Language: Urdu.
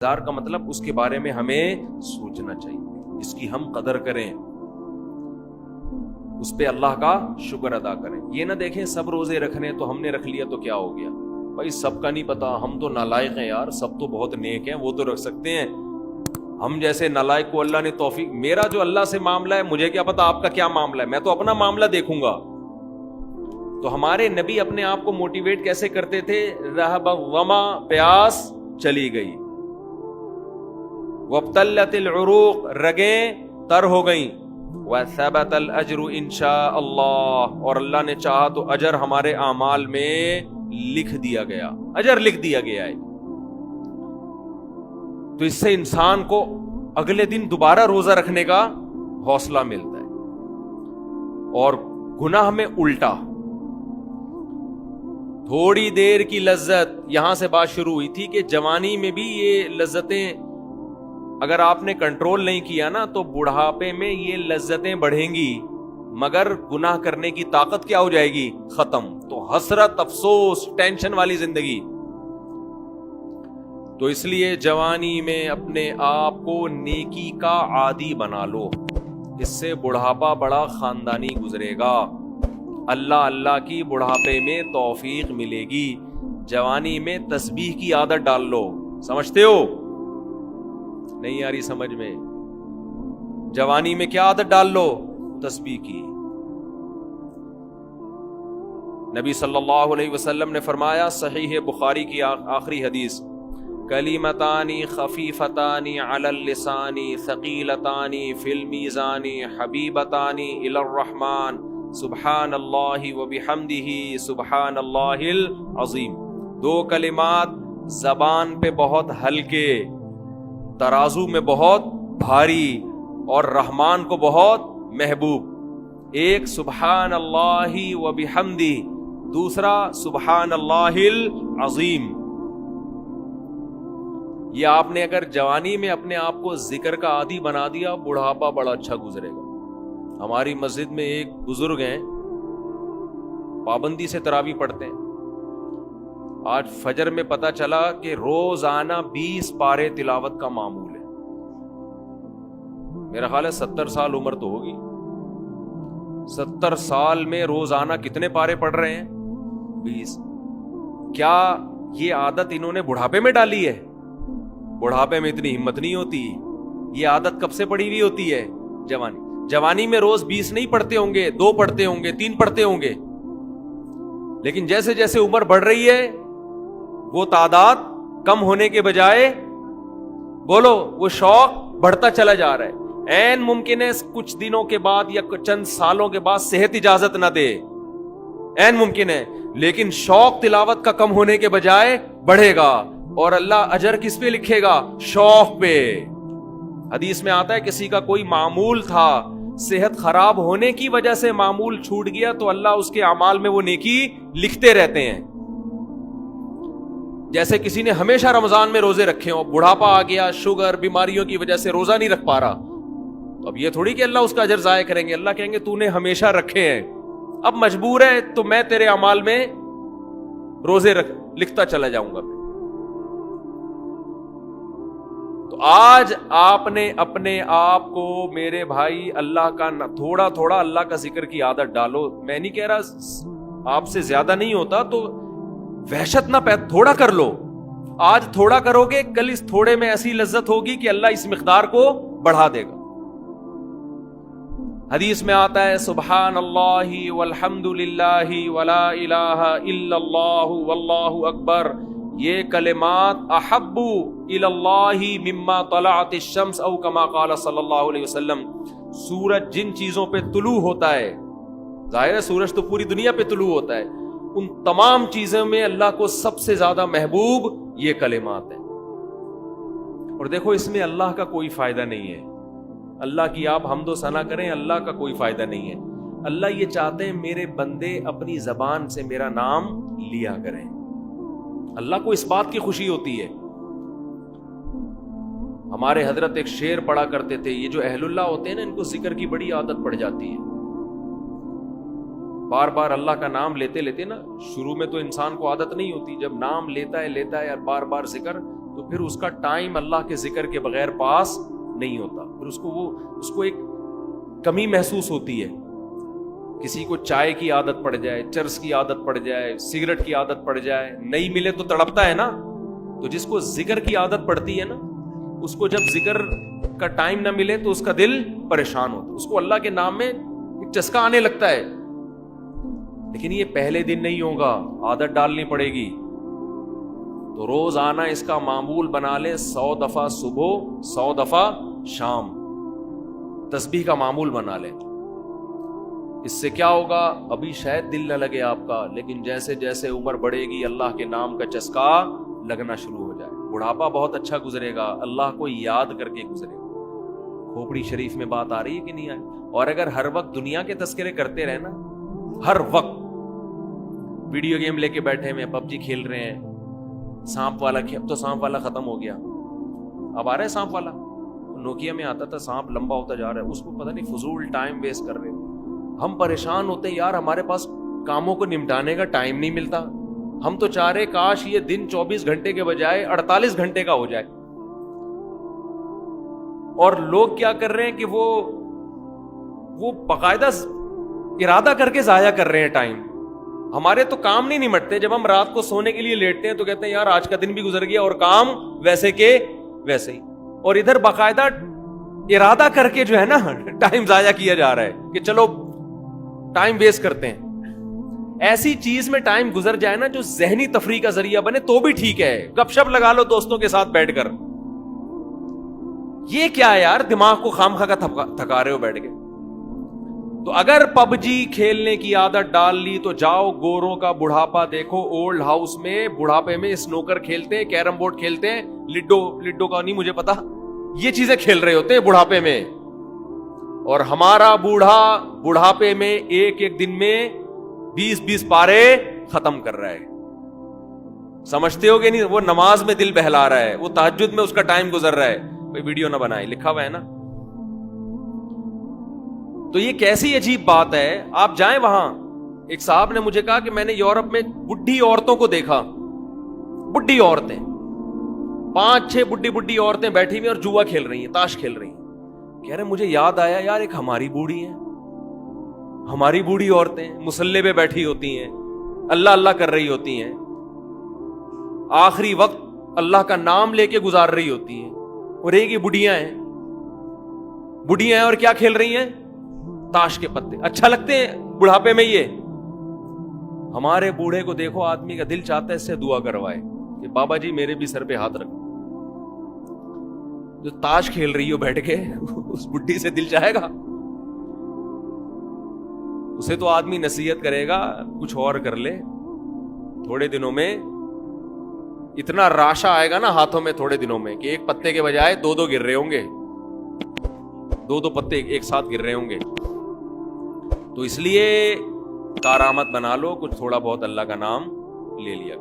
انتظار کا مطلب اس کے بارے میں ہمیں سوچنا چاہیے، اس کی ہم قدر کریں، اس پہ اللہ کا شکر ادا کریں۔ یہ نہ دیکھیں سب روزے رکھنے تو ہم نے رکھ لیا تو کیا ہو گیا، بھائی سب کا نہیں پتا، ہم تو نالائق ہیں یار، سب تو بہت نیک ہیں، وہ تو رکھ سکتے ہیں، ہم جیسے نالائق کو اللہ نے توفیق، میرا جو اللہ سے معاملہ ہے مجھے کیا پتا آپ کا کیا معاملہ ہے، میں تو اپنا معاملہ دیکھوں گا۔ تو ہمارے نبی اپنے آپ کو موٹیویٹ کیسے کرتے تھے؟ رہب الظما، پیاس چلی گئی، وابتلت العروق، رگیں تر ہو گئیں، وثبت الاجر انشاء اللہ، اور اللہ نے چاہا تو اجر ہمارے اعمال میں لکھ دیا گیا، اجر لکھ دیا گیا ہے۔ تو اس سے انسان کو اگلے دن دوبارہ روزہ رکھنے کا حوصلہ ملتا ہے۔ اور گناہ میں الٹا، تھوڑی دیر کی لذت، یہاں سے بات شروع ہوئی تھی کہ جوانی میں بھی یہ لذتیں اگر آپ نے کنٹرول نہیں کیا نا تو بڑھاپے میں یہ لذتیں بڑھیں گی، مگر گناہ کرنے کی طاقت کیا ہو جائے گی؟ ختم۔ تو حسرت، افسوس، ٹینشن والی زندگی۔ تو اس لیے جوانی میں اپنے آپ کو نیکی کا عادی بنا لو، اس سے بڑھاپا بڑا خاندانی گزرے گا، اللہ اللہ کی بڑھاپے میں توفیق ملے گی۔ جوانی میں تسبیح کی عادت ڈال لو، سمجھتے ہو؟ نہیں آ رہی سمجھ میں؟ جوانی میں کیا عادت ڈال لو؟ تسبیح کی۔ نبی صلی اللہ علیہ وسلم نے فرمایا، صحیح بخاری کی آخری حدیث، کلمتان خفیفتان علی اللسان ثقیلتان فی المیزان حبیبتان الی الرحمن سبحان اللہ وبحمدہ سبحان اللہ العظیم۔ دو کلمات زبان پہ بہت ہلکے، ترازو میں بہت بھاری، اور رحمان کو بہت محبوب۔ ایک سبحان اللہ وبحمدہ، دوسرا سبحان اللہ العظیم۔ یہ آپ نے اگر جوانی میں اپنے آپ کو ذکر کا عادی بنا دیا، بڑھاپا بڑا اچھا گزرے گا۔ ہماری مسجد میں ایک بزرگ ہیں، پابندی سے تراویح پڑھتے ہیں، آج فجر میں پتا چلا کہ روزانہ 20 پارے تلاوت کا معمول ہے۔ میرا خیال ہے 70 سال عمر تو ہوگی، 70 سال میں روزانہ کتنے پارے پڑھ رہے ہیں؟ 20۔ کیا یہ عادت انہوں نے بڑھاپے میں ڈالی ہے؟ بڑھاپے میں اتنی ہمت نہیں ہوتی، یہ عادت کب سے پڑی ہوئی ہوتی ہے؟ جوانی میں روز 20 نہیں پڑھتے ہوں گے، 2 پڑھتے ہوں گے، 3 پڑھتے ہوں گے، لیکن جیسے جیسے عمر بڑھ رہی ہے وہ تعداد کم ہونے کے بجائے بولو وہ شوق بڑھتا چلا جا رہا ہے۔ عین ممکن ہے کچھ دنوں کے بعد یا چند سالوں کے بعد صحت اجازت نہ دے، عین ممکن ہے، لیکن شوق تلاوت کا کم ہونے کے بجائے بڑھے گا، اور اللہ اجر کس پہ لکھے گا؟ شوق پہ۔ حدیث میں آتا ہے کسی کا کوئی معمول تھا، صحت خراب ہونے کی وجہ سے معمول چھوٹ گیا تو اللہ اس کے اعمال میں وہ نیکی لکھتے رہتے ہیں۔ جیسے کسی نے ہمیشہ رمضان میں روزے رکھے ہوں، بڑھاپا آ گیا، شوگر، بیماریوں کی وجہ سے روزہ نہیں رکھ پا رہا، تو اب یہ تھوڑی کہ اللہ اس کا اجر ضائع کریں گے، اللہ کہیں گے تو نے ہمیشہ رکھے ہیں، اب مجبور ہے تو میں تیرے اعمال میں روزے لکھتا چلا جاؤں گا۔ تو آج آپ نے اپنے آپ کو میرے بھائی اللہ کا تھوڑا تھوڑا اللہ کا ذکر کی عادت ڈالو۔ میں نہیں کہہ رہا آپ سے زیادہ نہیں ہوتا تو وحشت نہ تھوڑا کر لو، آج تھوڑا کرو گے، کل اس تھوڑے میں ایسی لذت ہوگی کہ اللہ اس مقدار کو بڑھا دے گا۔ حدیث میں آتا ہے سبحان اللہ والحمد للہ ولا الہ الا اللہ واللہ اکبر، یہ کلمات احب الی اللہ مما طلعت الشمس او کما قال صلی اللہ علیہ وسلم۔ سورج جن چیزوں پہ طلوع ہوتا ہے، ظاہر ہے سورج تو پوری دنیا پہ طلوع ہوتا ہے، ان تمام چیزوں میں اللہ کو سب سے زیادہ محبوب یہ کلمات ہیں۔ اور دیکھو اس میں اللہ کا کوئی فائدہ نہیں ہے، اللہ کی آپ حمد و ثنا کریں، اللہ کا کوئی فائدہ نہیں ہے۔ اللہ یہ چاہتے ہیں میرے بندے اپنی زبان سے میرا نام لیا کریں، اللہ کو اس بات کی خوشی ہوتی ہے۔ ہمارے حضرت ایک شعر پڑھا کرتے تھے، یہ جو اہل اللہ ہوتے ہیں نا ان کو ذکر کی بڑی عادت پڑ جاتی ہے، بار بار اللہ کا نام لیتے لیتے نا، شروع میں تو انسان کو عادت نہیں ہوتی، جب نام لیتا ہے اور بار بار ذکر، تو پھر اس کا ٹائم اللہ کے ذکر کے بغیر پاس نہیں ہوتا. پھر اس کو ایک کمی محسوس ہوتی ہے. کسی کو چائے کی عادت پڑ جائے, چرس کی عادت پڑ جائے, سگریٹ کی عادت پڑ جائے, نہیں ملے تو تڑپتا ہے نا. تو جس کو ذکر کی عادت پڑتی ہے نا, اس کو جب ذکر کا ٹائم نہ ملے تو اس کا دل پریشان ہوتا ہے, اس کو اللہ کے نام میں ایک چسکا آنے لگتا ہے. لیکن یہ پہلے دن نہیں ہوگا, عادت ڈالنی پڑے گی. تو روز آنا اس کا معمول بنا لے, 100 دفعہ صبح 100 دفعہ شام تسبیح کا معمول بنا لے. اس سے کیا ہوگا, ابھی شاید دل نہ لگے آپ کا, لیکن جیسے جیسے عمر بڑھے گی اللہ کے نام کا چسکا لگنا شروع ہو جائے. بڑھاپا بہت اچھا گزرے گا, اللہ کو یاد کر کے گزرے گا. کھوپڑی شریف میں بات آ رہی ہے کہ نہیں آئی؟ اور اگر ہر وقت دنیا کے تذکرے کرتے رہے نا, ہر وقت ویڈیو گیم لے کے بیٹھے ہیں, پب جی کھیل رہے ہیں, سانپ والا, اب تو سانپ والا ختم ہو گیا, اب آ رہا ہے سانپ والا. نوکیا میں آتا تھا, سانپ لمبا ہوتا جا رہا ہے, اس کو پتہ نہیں فضول ٹائم ویسٹ کر رہے. ہم پریشان ہوتے ہیں یار, ہمارے پاس کاموں کو نمٹانے کا ٹائم نہیں ملتا. ہم تو چاہ رہے کاش یہ دن 24 گھنٹے کے بجائے 48 گھنٹے کا ہو جائے. اور لوگ کیا کر رہے ہیں کہ وہ باقاعدہ ارادہ کر کے ضائع کر رہے ہیں ٹائم. ہمارے تو کام نہیں نمٹتے. جب ہم رات کو سونے کے لیے لیٹتے ہیں تو کہتے ہیں یار آج کا دن بھی گزر گیا اور کام ویسے کے ویسے ہی. اور ادھر باقاعدہ ارادہ کر کے جو ہے نا ٹائم ضائع کیا جا رہا ہے کہ چلو ٹائم ویسٹ کرتے ہیں. ایسی چیز میں ٹائم گزر جائے نا جو ذہنی تفریح کا ذریعہ بنے تو بھی ٹھیک ہے. گپ شپ لگا لو دوستوں کے ساتھ بیٹھ کر. یہ کیا ہے یار, دماغ کو خام خواہ کا تھکا رہے ہو بیٹھ کے. تو اگر پب جی کھیلنے کی عادت ڈال لی تو جاؤ گوروں کا بڑھاپا دیکھو. اولڈ ہاؤس میں بڑھاپے میں سنوکر کھیلتے ہیں, کیرم بورڈ کھیلتے ہیں, لڈو کا نہیں مجھے پتا, یہ چیزیں کھیل رہے ہوتے ہیں بڑھاپے میں. اور ہمارا بڑھاپے میں ایک دن میں 20 پارے ختم کر رہا ہے. سمجھتے ہو کہ نہیں؟ وہ نماز میں دل بہلا رہا ہے, وہ تہجد میں اس کا ٹائم گزر رہا ہے. کوئی ویڈیو نہ بنائے, لکھا ہوا ہے نا. تو یہ کیسی عجیب بات ہے. آپ جائیں وہاں, ایک صاحب نے مجھے کہا کہ میں نے یورپ میں بڈھی عورتوں کو دیکھا, بڈھی عورتیں 5-6 بڈھی عورتیں بیٹھی ہوئی اور جوا کھیل رہی ہیں, تاش کھیل رہی ہیں. کہہ رہے مجھے یاد آیا یار ایک ہماری بوڑھی ہیں, ہماری بوڑھی عورتیں مصلے پہ بیٹھی ہوتی ہیں, اللہ اللہ کر رہی ہوتی ہیں, آخری وقت اللہ کا نام لے کے گزار رہی ہوتی ہیں. اور ایک ہی بڑھیاں ہیں اور کیا کھیل رہی ہیں, تاش کے پتے. اچھا لگتے ہیں بڑھاپے میں یہ. ہمارے بوڑھے کو دیکھو, آدمی کا دل چاہتا ہے اس سے دعا کروائے کہ بابا جی میرے بھی سر پہ ہاتھ رکھو. جو تاش کھیل رہی ہو بیٹھ کے, اس بڈھی سے دل چاہے گا؟ اسے تو آدمی نصیحت کرے گا کچھ اور کر لے. تھوڑے دنوں میں اتنا راشا آئے گا نا ہاتھوں میں تھوڑے دنوں میں کہ ایک پتے کے بجائے 2 گر رہے ہوں گے, 2 پتے ایک ساتھ گر رہے ہوں گے. تو اس لیے کارآمد بنا لو, کچھ تھوڑا بہت اللہ کا نام لے لیا.